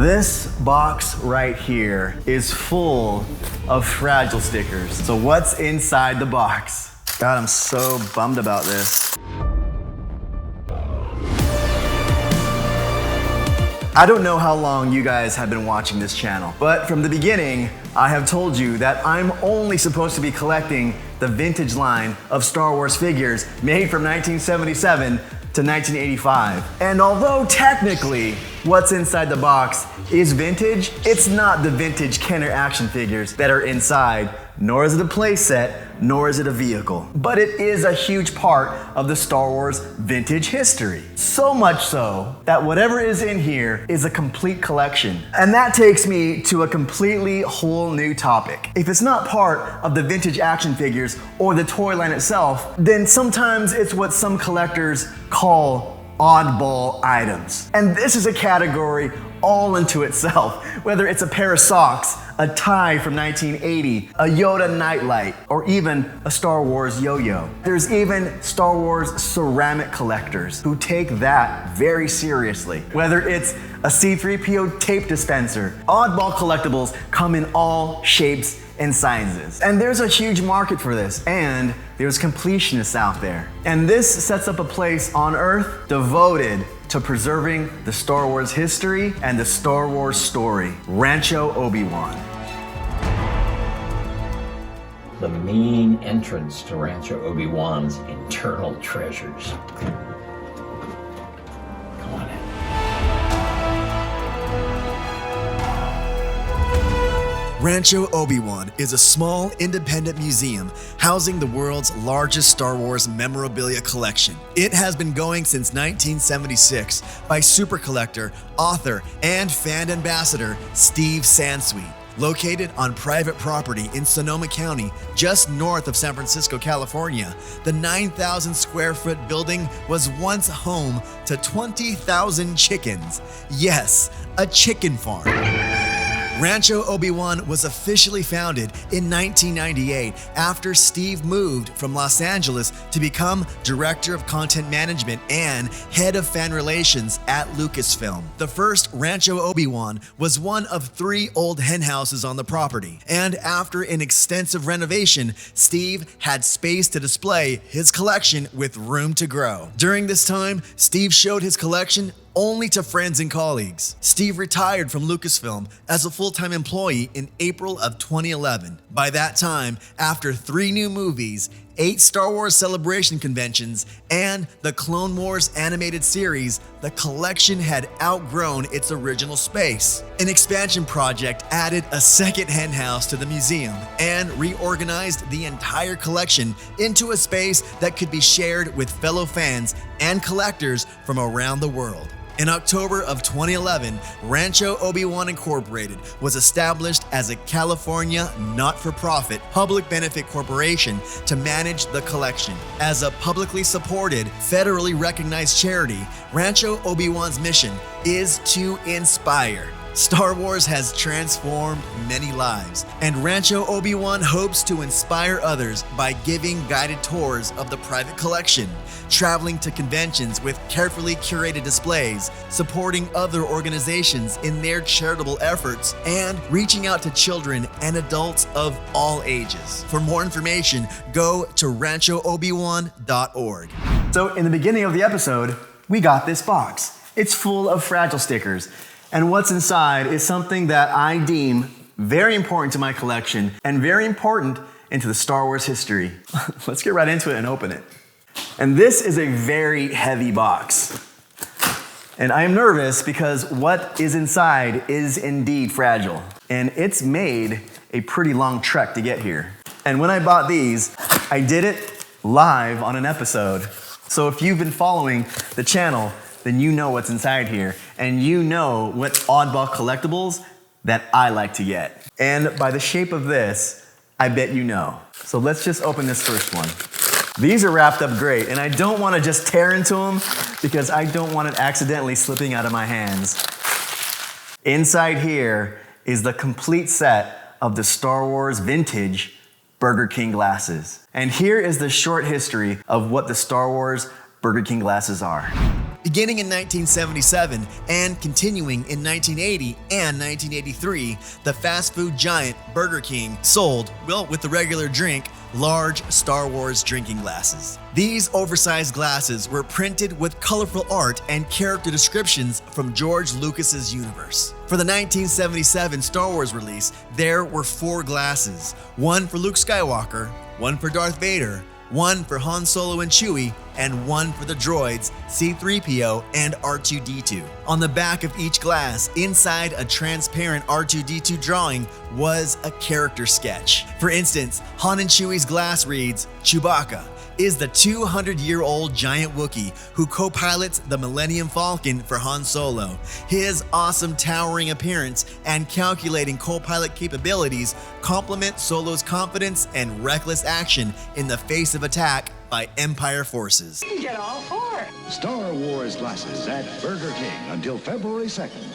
This box right here is full of fragile stickers. So what's inside the box? God, I'm so bummed about this. I don't know how long you guys have been watching this channel, but from the beginning, I have told you that I'm only supposed to be collecting the vintage line of Star Wars figures made from 1977 to 1985. And although technically what's inside the box is vintage, it's not the vintage Kenner action figures that are inside, nor is it a playset, nor is it a vehicle. But it is a huge part of the Star Wars vintage history. So much so that whatever is in here is a complete collection. And that takes me to a completely whole new topic. If it's not part of the vintage action figures or the toy line itself, then sometimes it's what some collectors call oddball items. And this is a category all into itself, whether it's a pair of socks, a tie from 1980, a Yoda nightlight, or even a Star Wars yo-yo. There's even Star Wars ceramic collectors who take that very seriously. Whether it's a C-3PO tape dispenser, oddball collectibles come in all shapes and sizes. And there's a huge market for this, and there's completionists out there. And this sets up a place on Earth devoted to preserving the Star Wars history and the Star Wars story, Rancho Obi-Wan. The main entrance to Rancho Obi-Wan's internal treasures. Come on in. Rancho Obi-Wan is a small, independent museum housing the world's largest Star Wars memorabilia collection. It has been going since 1976 by super collector, author, and fan ambassador Steve Sansweet. Located on private property in Sonoma County, just north of San Francisco, California, the 9,000 square foot building was once home to 20,000 chickens. Yes, a chicken farm. Rancho Obi-Wan was officially founded in 1998 after Steve moved from Los Angeles to become Director of Content Management and Head of Fan Relations at Lucasfilm. The first Rancho Obi-Wan was one of 3 old hen houses on the property, and after an extensive renovation, Steve had space to display his collection with room to grow. During this time, Steve showed his collection only to friends and colleagues. Steve retired from Lucasfilm as a full-time employee in April of 2011. By that time, after 3 new movies, 8 Star Wars Celebration conventions, and the Clone Wars animated series, the collection had outgrown its original space. An expansion project added a second hen house to the museum and reorganized the entire collection into a space that could be shared with fellow fans and collectors from around the world. In October of 2011, Rancho Obi-Wan Incorporated was established as a California not-for-profit public benefit corporation to manage the collection. As a publicly supported, federally recognized charity, Rancho Obi-Wan's mission is to inspire. Star Wars has transformed many lives, and Rancho Obi-Wan hopes to inspire others by giving guided tours of the private collection, traveling to conventions with carefully curated displays, supporting other organizations in their charitable efforts, and reaching out to children and adults of all ages. For more information, go to ranchoobiwan.org. So in the beginning of the episode, we got this box. It's full of fragile stickers. And what's inside is something that I deem very important to my collection and very important into the Star Wars history. Let's get right into it and open it. And this is a very heavy box. And I am nervous because what is inside is indeed fragile. And it's made a pretty long trek to get here. And when I bought these, I did it live on an episode. So if you've been following the channel, then you know what's inside here, and you know what oddball collectibles that I like to get. And by the shape of this, I bet you know. So let's just open this first one. These are wrapped up great, and I don't want to just tear into them because I don't want it accidentally slipping out of my hands. Inside here is the complete set of the Star Wars vintage Burger King glasses. And here is the short history of what the Star Wars Burger King glasses are. Beginning in 1977 and continuing in 1980 and 1983, the fast food giant Burger King sold, well, with the regular drink, large Star Wars drinking glasses. These oversized glasses were printed with colorful art and character descriptions from George Lucas's universe. For the 1977 Star Wars release, there were 4 glasses, one for Luke Skywalker, one for Darth Vader, one for Han Solo and Chewie, and one for the droids C-3PO and R2-D2. On the back of each glass, inside a transparent R2-D2 drawing, was a character sketch. For instance, Han and Chewie's glass reads, "Chewbacca is the 200-year-old giant Wookiee who co-pilots the Millennium Falcon for Han Solo. His awesome towering appearance and calculating co-pilot capabilities complement Solo's confidence and reckless action in the face of attack by Empire forces." You get all 4. Star Wars glasses at Burger King until February 2nd.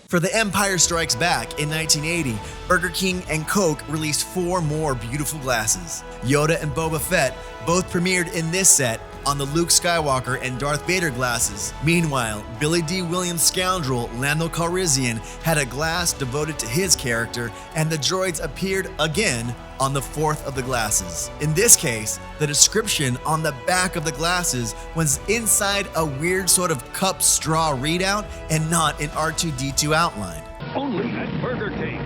For The Empire Strikes Back in 1980, Burger King and Coke released 4 more beautiful glasses. Yoda and Boba Fett both premiered in this set on the Luke Skywalker and Darth Vader glasses. Meanwhile, Billy D. Williams' scoundrel Lando Calrissian had a glass devoted to his character, and the droids appeared again on the 4th of the glasses. In this case, the description on the back of the glasses was inside a weird sort of cup straw readout and not an R2-D2 outline. Only at Burger King.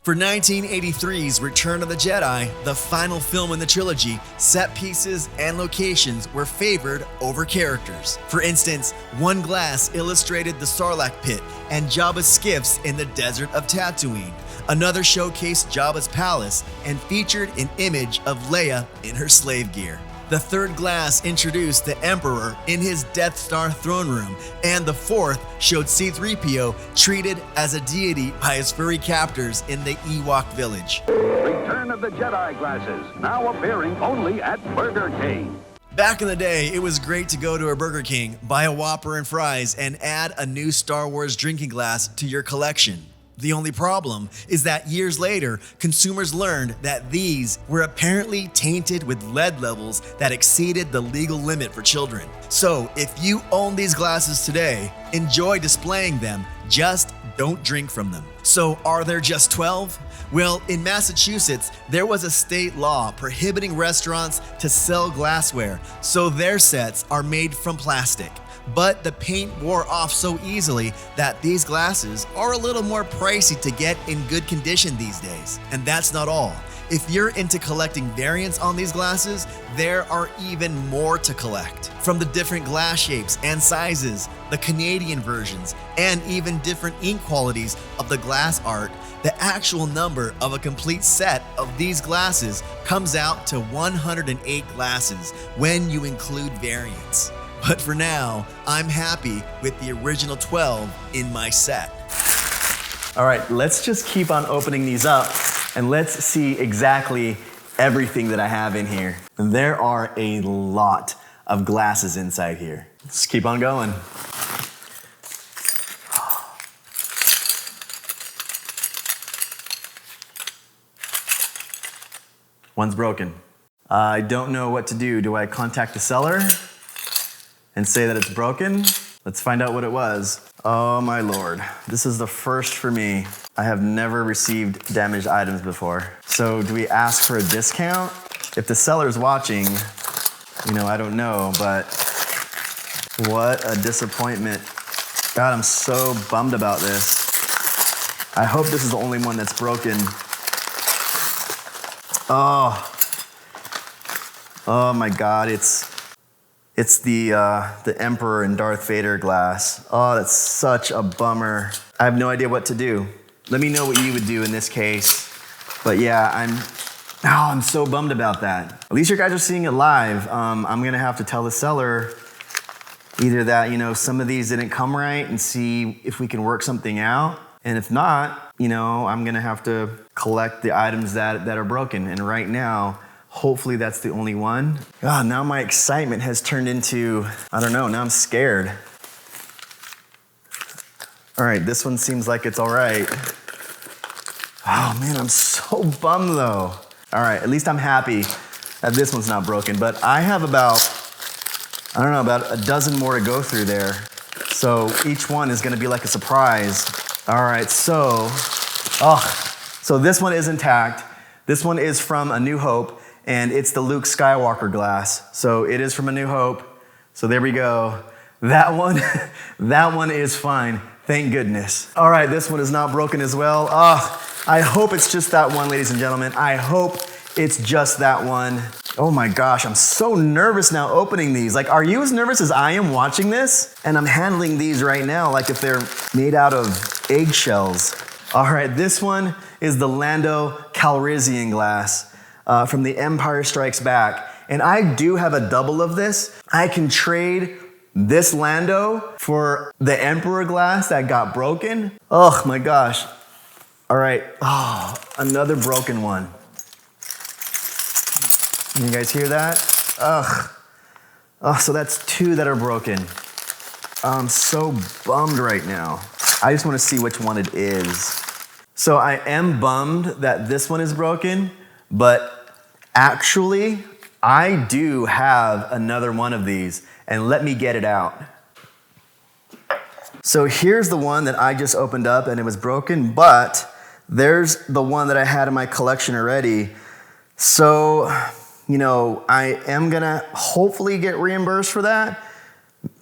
For 1983's Return of the Jedi, the final film in the trilogy, set pieces and locations were favored over characters. For instance, one glass illustrated the Sarlacc pit and Jabba's skiffs in the desert of Tatooine. Another showcased Jabba's palace and featured an image of Leia in her slave gear. The third glass introduced the Emperor in his Death Star throne room, and the fourth showed C-3PO treated as a deity by his furry captors in the Ewok village. Return of the Jedi glasses, now appearing only at Burger King. Back in the day, it was great to go to a Burger King, buy a Whopper and fries, and add a new Star Wars drinking glass to your collection. The only problem is that years later, consumers learned that these were apparently tainted with lead levels that exceeded the legal limit for children. So if you own these glasses today, enjoy displaying them, just don't drink from them. So are there just 12? Well, in Massachusetts, there was a state law prohibiting restaurants to sell glassware, so their sets are made from plastic. But the paint wore off so easily that these glasses are a little more pricey to get in good condition these days. And that's not all. If you're into collecting variants on these glasses, there are even more to collect. From the different glass shapes and sizes, the Canadian versions, and even different ink qualities of the glass art, the actual number of a complete set of these glasses comes out to 108 glasses when you include variants. But for now, I'm happy with the original 12 in my set. All right, let's just keep on opening these up and let's see exactly everything that I have in here. And there are a lot of glasses inside here. Let's keep on going. One's broken. I don't know what to do. Do I contact the seller and say that it's broken? Let's find out what it was. Oh my Lord, this is the first for me. I have never received damaged items before. So do we ask for a discount? If the seller's watching, I don't know, but what a disappointment. God, I'm so bummed about this. I hope this is the only one that's broken. Oh my God, it's the Emperor and Darth Vader glass. Oh, that's such a bummer. I have no idea what to do. Let me know what you would do in this case. But yeah, I'm so bummed about that. At least you guys are seeing it live. I'm gonna have to tell the seller either that, some of these didn't come right and see if we can work something out. And if not, I'm gonna have to collect the items that are broken. And right now, hopefully that's the only one. God, now my excitement has turned into, I don't know, now I'm scared. All right, this one seems like it's all right. Oh man, I'm so bummed though. All right, at least I'm happy that this one's not broken, but I have about I don't know, about a dozen more to go through there. So each one is gonna be like a surprise. All right, so this one is intact. This one is from A New Hope, and it's the Luke Skywalker glass. So it is from A New Hope. So there we go. That one, that one is fine. Thank goodness. All right, this one is not broken as well. I hope it's just that one, ladies and gentlemen. I hope it's just that one. Oh my gosh, I'm so nervous now opening these. Like, are you as nervous as I am watching this? And I'm handling these right now like if they're made out of eggshells. All right, this one is the Lando Calrissian glass from The Empire Strikes Back. And I do have a double of this. I can trade this Lando for the Emperor glass that got broken. Oh my gosh. All right, another broken one. You guys hear that? So that's two that are broken. I'm so bummed right now. I just want to see which one it is. So I am bummed that this one is broken, but actually, I do have another one of these, and let me get it out. So here's the one that I just opened up and it was broken, but there's the one that I had in my collection already. So, you know, I am gonna hopefully get reimbursed for that.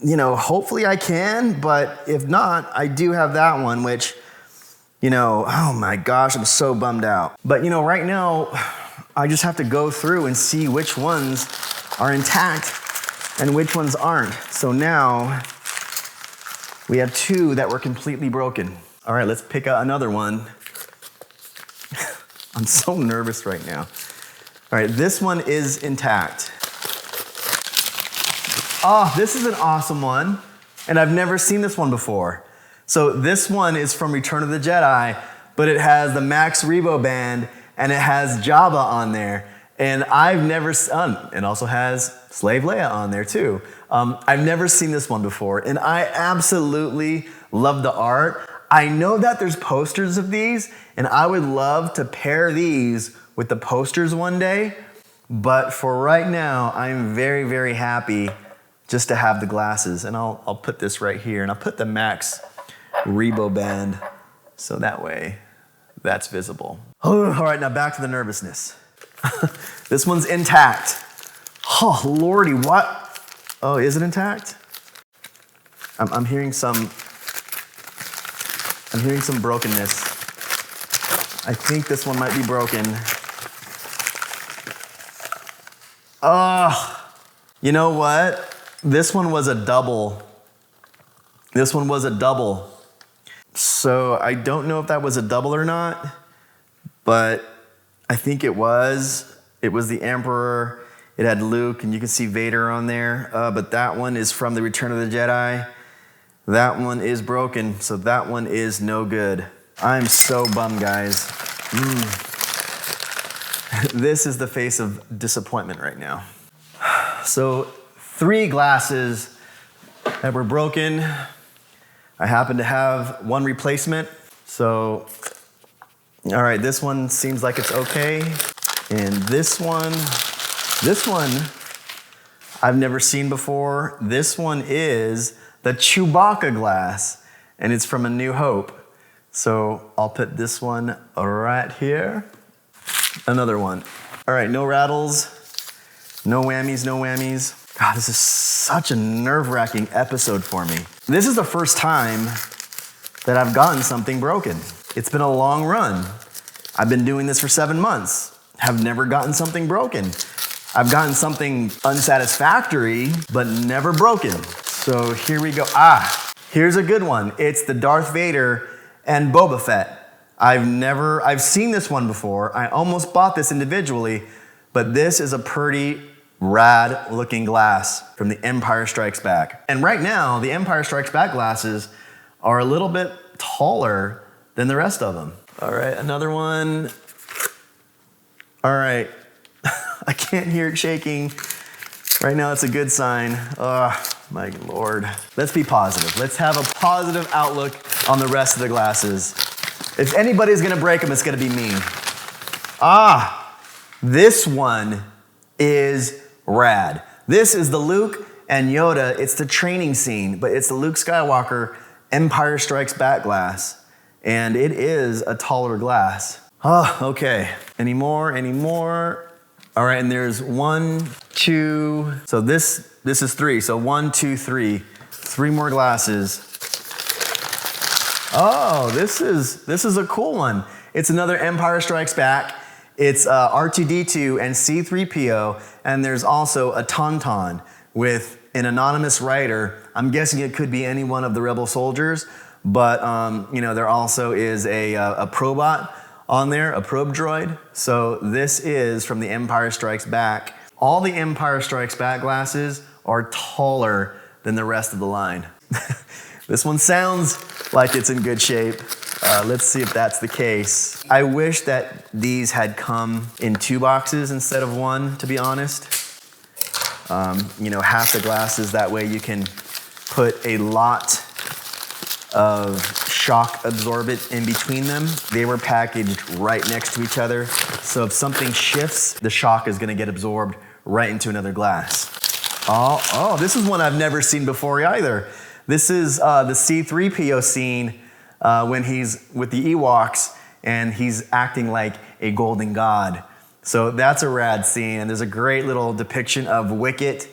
You know, hopefully I can, but if not, I do have that one, which, you know, oh my gosh, I'm so bummed out. But you know, right now, I just have to go through and see which ones are intact and which ones aren't. So now, we have two that were completely broken. All right, let's pick out another one. I'm so nervous right now. All right, this one is intact. Oh, this is an awesome one, and I've never seen this one before. So this one is from Return of the Jedi, but it has the Max Rebo band, and it has Jabba on there. And I've never, it also has Slave Leia on there too. I've never seen this one before, and I absolutely love the art. I know that there's posters of these, and I would love to pair these with the posters one day, but for right now, I'm very, very happy just to have the glasses. And I'll put this right here, and I'll put the Max Rebo band, so that way that's visible. Oh, all right, now back to the nervousness. This one's intact. Oh, Lordy, what? Oh, is it intact? I'm hearing some brokenness. I think this one might be broken. You know what? This one was a double. This one was a double. So I don't know if that was a double or not, but I think it was. It was the Emperor. It had Luke, and you can see Vader on there. But that one is from the Return of the Jedi. That one is broken, so that one is no good. I'm so bummed, guys. This is the face of disappointment right now. So 3 glasses that were broken. I happen to have one replacement. So, all right, this one seems like it's okay. And this one I've never seen before. This one is the Chewbacca glass, and it's from A New Hope. So I'll put this one right here. Another one. All right, no rattles, no whammies, no whammies. God, this is such a nerve-wracking episode for me. This is the first time that I've gotten something broken. It's been a long run. I've been doing this for 7 months. Have never gotten something broken. I've gotten something unsatisfactory, but never broken. So here we go. Here's a good one. It's the Darth Vader and Boba Fett. I've seen this one before. I almost bought this individually, but this is a pretty rad looking glass from The Empire Strikes Back. And right now, the Empire Strikes Back glasses are a little bit taller than the rest of them. All right, another one. All right, I can't hear it shaking. Right now, it's a good sign. Oh, my Lord. Let's be positive. Let's have a positive outlook on the rest of the glasses. If anybody's gonna break them, it's gonna be me. This one is rad. This is the Luke and Yoda, it's the training scene, but it's the Luke Skywalker Empire Strikes Back glass. And it is a taller glass. Oh, okay. Any more? All right, and there's 1, 2, so this is 3. So 1, 2, 3. 3 more glasses. Oh, this is a cool one. It's another Empire Strikes Back. It's R2-D2 and C-3PO, and there's also a Tauntaun with an anonymous writer. I'm guessing it could be any one of the Rebel soldiers, but there also is a probot on there, a probe droid. So this is from the Empire Strikes Back. All the Empire Strikes Back glasses are taller than the rest of the line. This one sounds like it's in good shape. Let's see if that's the case. I wish that these had come in 2 boxes instead of 1, to be honest. Half the glasses, that way you can put a lot of shock absorbent in between them. They were packaged right next to each other, so if something shifts, the shock is gonna get absorbed right into another glass. Oh, this is one I've never seen before either. This is the C-3PO scene when he's with the Ewoks and he's acting like a golden god. So that's a rad scene, and there's a great little depiction of Wicket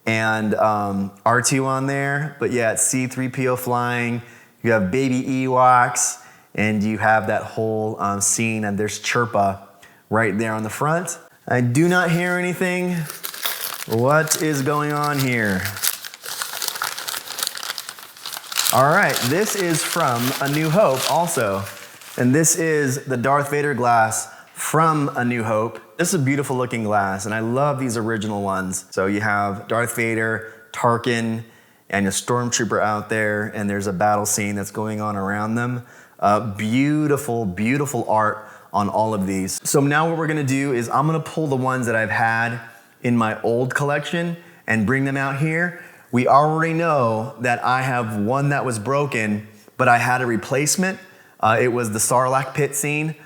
and R2 on there. But yeah, it's C-3PO flying. You have baby Ewoks, and you have that whole scene, and there's Chirpa right there on the front. I do not hear anything. What is going on here? All right, this is from A New Hope also, and this is the Darth Vader glass from A New Hope. This is a beautiful looking glass, and I love these original ones. So you have Darth Vader, Tarkin, and a stormtrooper out there, and there's a battle scene that's going on around them. Beautiful, beautiful art on all of these. So now what we're gonna do is I'm gonna pull the ones that I've had in my old collection and bring them out here. We already know that I have one that was broken, but I had a replacement. It was the Sarlacc pit scene.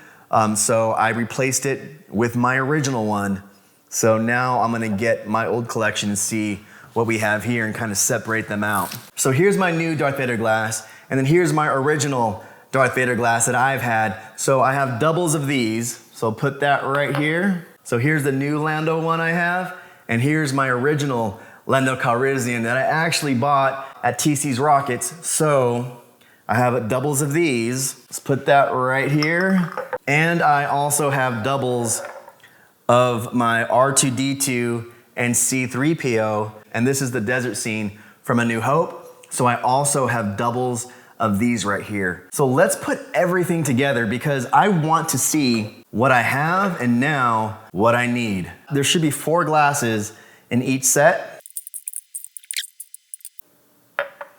So I replaced it with my original one. So now I'm gonna get my old collection and see what we have here and kind of separate them out. So here's my new Darth Vader glass, and then here's my original Darth Vader glass that I've had. So I have doubles of these, so I'll put that right here. So here's the new Lando one I have, and here's my original Lando Calrissian that I actually bought at TC's Rockets. So I have doubles of these. Let's put that right here. And I also have doubles of my R2-D2 and C-3PO, and this is the desert scene from A New Hope. So I also have doubles of these right here. So let's put everything together because I want to see what I have and now what I need. There should be 4 glasses in each set.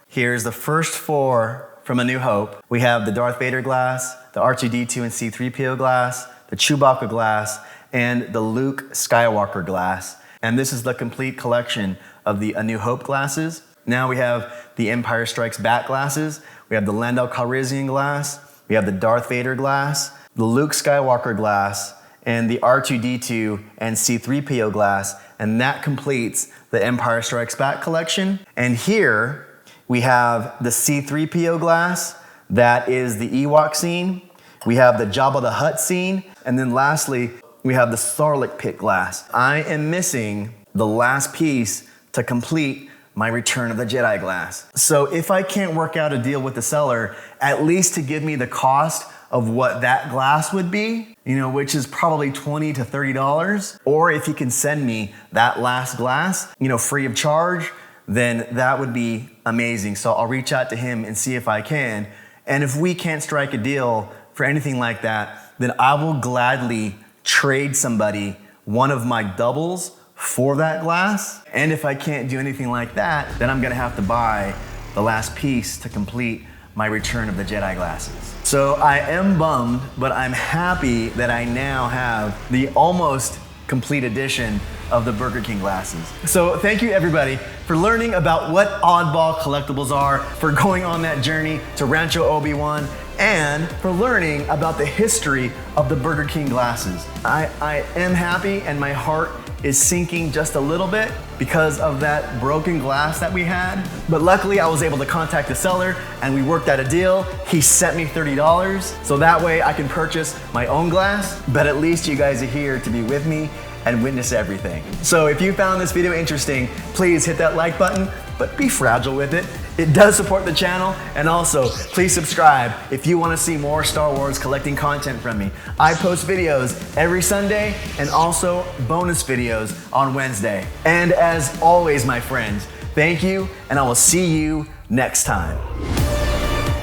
Here's the first 4 from A New Hope. We have the Darth Vader glass, the R2-D2 and C-3PO glass, the Chewbacca glass, and the Luke Skywalker glass. And this is the complete collection of the A New Hope glasses. Now we have the Empire Strikes Back glasses. We have the Lando Calrissian glass. We have the Darth Vader glass, the Luke Skywalker glass, and the R2-D2 and C-3PO glass. And that completes the Empire Strikes Back collection. And here we have the C-3PO glass. That is the Ewok scene. We have the Jabba the Hutt scene. And then lastly, we have the Sarlacc pit glass. I am missing the last piece to complete my Return of the Jedi glass. So if I can't work out a deal with the seller, at least to give me the cost of what that glass would be, which is probably $20 to $30, or if you can send me that last glass, free of charge, then that would be amazing. So I'll reach out to him and see if I can. And if we can't strike a deal for anything like that, then I will gladly trade somebody one of my doubles for that glass. And if I can't do anything like that, then I'm gonna have to buy the last piece to complete my Return of the Jedi glasses. So I am bummed, but I'm happy that I now have the almost complete edition of the Burger King glasses. So thank you everybody for learning about what Oddball Collectibles are, for going on that journey to Rancho Obi-Wan, and for learning about the history of the Burger King glasses. I am happy and my heart is sinking just a little bit because of that broken glass that we had. But luckily I was able to contact the seller and we worked out a deal. He sent me $30 so that way I can purchase my own glass, but at least you guys are here to be with me and witness everything. So if you found this video interesting, please hit that like button, but be fragile with it. It does support the channel, and also please subscribe if you want to see more Star Wars collecting content from me. I post videos every Sunday and also bonus videos on Wednesday. And as always, my friends, thank you, and I will see you next time.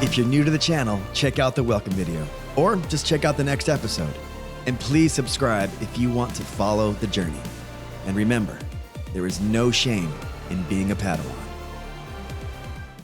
If you're new to the channel, check out the welcome video, or just check out the next episode. And please subscribe if you want to follow the journey. And remember, there is no shame in being a Padawan.